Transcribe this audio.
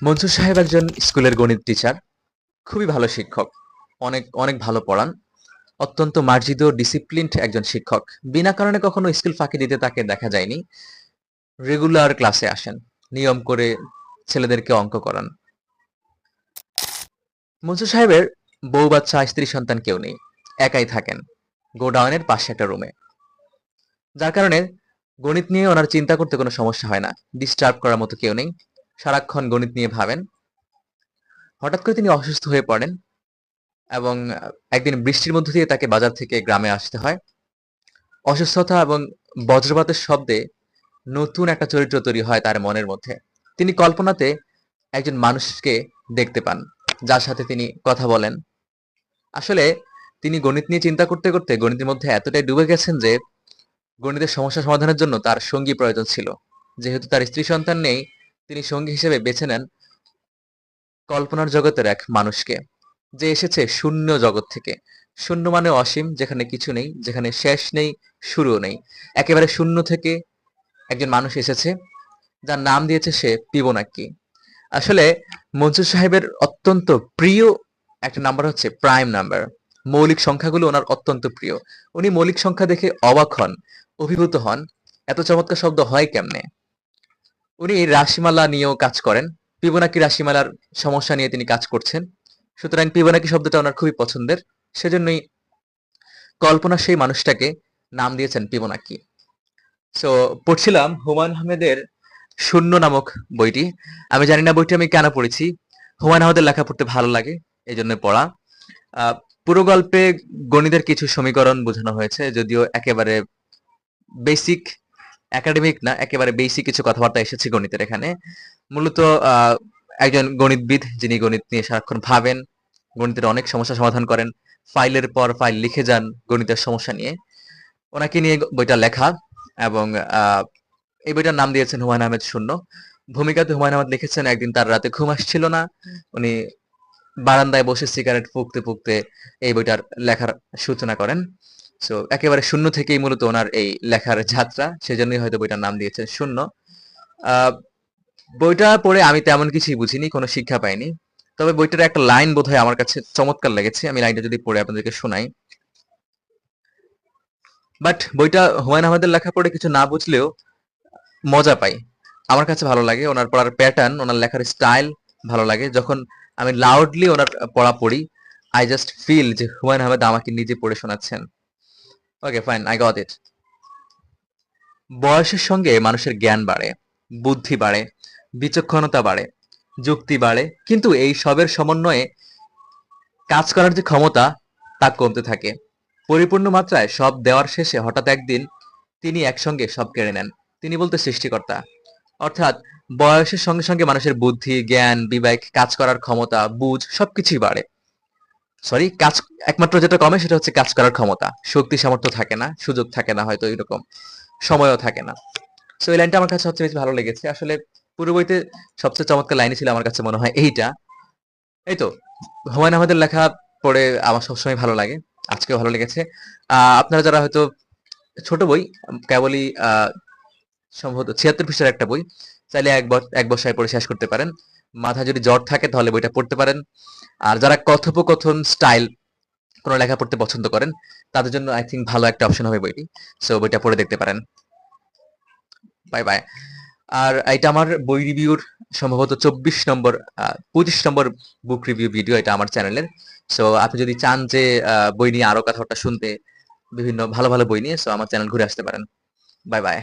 মনসুর সাহেব একজন স্কুলের গণিত টিচার। খুবই ভালো শিক্ষক। অনেক অনেক ভালো পড়ান। অত্যন্ত মার্জিত ও ডিসিপ্লিনড একজন শিক্ষক। বিনা কারণে কখনো স্কুল ফাঁকি দিতে তাকে দেখা যায়নি। রেগুলার ক্লাসে আসেন। নিয়ম করে ছেলেদেরকে অঙ্ক করান। মনসুর সাহেবের বউ বাচ্চা স্ত্রী সন্তান কেউ নেই। একাই থাকেন গোডাউনের পাশে একটা রুমে। যার কারণে গণিত নিয়ে ওনার চিন্তা করতে কোনো সমস্যা হয় না। ডিস্টার্ব করার মতো কেউ নেই। সারাক্ষণ গণিত নিয়ে ভাবেন। হঠাৎ করে তিনি অসুস্থ হয়ে পড়েন এবং একদিন বৃষ্টির মধ্য দিয়ে তাকে বাজার থেকে গ্রামে আসতে হয়। অসুস্থতা এবং বজ্রপাতের শব্দে নতুন একটা চরিত্র তৈরি হয় তার মনের মধ্যে। তিনি কল্পনাতে একজন মানুষকে দেখতে পান, যার সাথে তিনি কথা বলেন। আসলে তিনি গণিত নিয়ে চিন্তা করতে করতে গণিতের মধ্যে এতটাই ডুবে গেছেন যে গণিতের সমস্যা সমাধানের জন্য তার সঙ্গী প্রয়োজন ছিল। যেহেতু তার স্ত্রী সন্তান নেই, তিনি সঙ্গী হিসেবে বেছে নেন কল্পনার জগতের এক মানুষকে, যে এসেছে শূন্য জগৎ থেকে। শূন্য মানে অসীম, যেখানে কিছু নেই, যেখানে শেষ নেই, শুরুও নেই। একেবারে শূন্য থেকে একজন মানুষ এসেছে, যার নাম দিয়েছে সে ফিবোনাক্কি। আসলে মনসুর সাহেবের অত্যন্ত প্রিয় একটা নাম্বার হচ্ছে প্রাইম নাম্বার। মৌলিক সংখ্যাগুলো ওনার অত্যন্ত প্রিয়। উনি মৌলিক সংখ্যা দেখে অবাক হন, অভিভূত হন, এত চমৎকার শব্দ হয় কেমনে। উনি রাশিমালা নিয়েও কাজ করেন। ফিবোনাকি রাশিমালার সমস্যা নিয়ে তিনি কাজ করছেন। সুতরাং ফিবোনাকি শব্দটা ওনার খুবই পছন্দের। সেজন্যই কল্পনা সেই মানুষটাকে নাম দিয়েছেন ফিবোনাকি। সো পড়ছিলাম হুমায়ুন আহমেদের শূন্য নামক বইটি। আমি জানি না বইটি আমি কেন পড়েছি। হুমায়ুন আহমেদের লেখা পড়তে ভালো লাগে, এই জন্য পড়া। আহ, পুরো গল্পে গণিতের কিছু সমীকরণ বোঝানো হয়েছে, যদিও একেবারে বেসিক, একাডেমিক না, একেবারে বেসিক কিছু কথাবার্তা এসেছে গণিতের এখানে। মূলত আহ, একজন গণিতবিদ যিনি গণিত নিয়ে সারাক্ষণ ভাবেন, গণিতের অনেক সমস্যা সমাধান করেন, ফাইলের পর ফাইল লিখে যান গণিতের সমস্যা নিয়ে, ওনাকে নিয়ে বইটা লেখা। এবং আহ, এই বইটার নাম দিয়েছেন হুমায়ুন আহমেদ শূন্য। ভূমিকাতে হুমায়ুন আহমেদ লিখেছেন একদিন তার রাতে ঘুম আসছিল না, উনি বারান্দায় বসে সিগারেট ফুঁকতে ফুঁকতে এই বইটার লেখার সূচনা করেন। সো একেবারে শূন্য থেকেই মূলত ওনার এই লেখার যাত্রা, সেজন্যই হয়তো বইটার নাম দিয়েছেন শূন্য। আহ, বইটা পড়ে আমি তেমন কিছুই বুঝিনি, কোনো শিক্ষা পাইনি। তবে বইটার একটা লাইন বোধহয় আমার কাছে চমৎকার লেগেছে, আমি লাইনটা যদি পড়ে আপনাদেরকে শোনাই। বাট বইটা হুমায়ুন আহমেদের লেখা পড়ে কিছু না বুঝলেও মজা পাই। আমার কাছে ভালো লাগে ওনার পড়ার প্যাটার্ন, ওনার লেখার স্টাইল ভালো লাগে। যখন আমি লাউডলি ওনার পড়া পড়ি, আই জাস্ট ফিল যে হুমায়ুন আহমেদ আমাকে নিজে পড়ে শোনাচ্ছেন। Okay fine, I got it. বয়সের সঙ্গে মানুষের জ্ঞান বাড়ে, বুদ্ধি বাড়ে, বিচক্ষণতা বাড়ে, যুক্তি বাড়ে, কিন্তু এই সবের সমন্বয়ে কাজ করার যে ক্ষমতা তা কমতে থাকে। পরিপূর্ণ মাত্রায় সব দেওয়ার শেষে হঠাৎ একদিন তিনি একসঙ্গে সব কেড়ে নেন। তিনি বলতে সৃষ্টিকর্তা। অর্থাৎ বয়সের সঙ্গে সঙ্গে মানুষের বুদ্ধি, জ্ঞান, বিবেক, কাজ করার ক্ষমতা, বুঝ সবকিছুই বাড়ে। সরি, কাজ একমাত্র যেটা কমে সেটা হচ্ছে কাজ করার ক্ষমতা। শক্তি সামর্থ্য থাকে না, সুযোগ থাকে না, হয়তো এরকম সময়ও থাকে না। সো এই লাইনটা আমার কাছে সবচেয়ে বেশি ভালো লেগেছে। আসলে পুরো বইতে সবচেয়ে চমৎকার লাইনই ছিল আমার কাছে মনে হয় এইটা। এই তো, হুমায়ুন আহমেদের লেখা পড়ে আমার সবসময় ভালো লাগে, আজকেও ভালো লেগেছে। আপনারা যারা হয়তো ছোট বই, কেবলই সম্ভবত 76 পৃষ্ঠার একটা বই, চাইলে এক বসায় পড়ে শেষ করতে পারেন। মাথায় যদি জ্বর থাকে তাহলে বইটা পড়তে পারেন। আর যারা কথোপকথন স্টাইল কোনো লেখা পড়তে পছন্দ করেন, তাদের জন্য আই থিঙ্ক ভালো একটা অপশন হবে বইটি। সো বইটা পড়ে দেখতে পারেন। Bye bye. আর এটা আমার বই রিভিউর সম্ভবত 24 নম্বর 25 নম্বর বুক রিভিউ ভিডিও এটা আমার চ্যানেলের। সো আপনি যদি চান যে বই নিয়ে আরো কথাবার্তা শুনতে, বিভিন্ন ভালো ভালো বই নিয়ে, সো আমার চ্যানেল ঘুরে আসতে পারেন। Bye bye.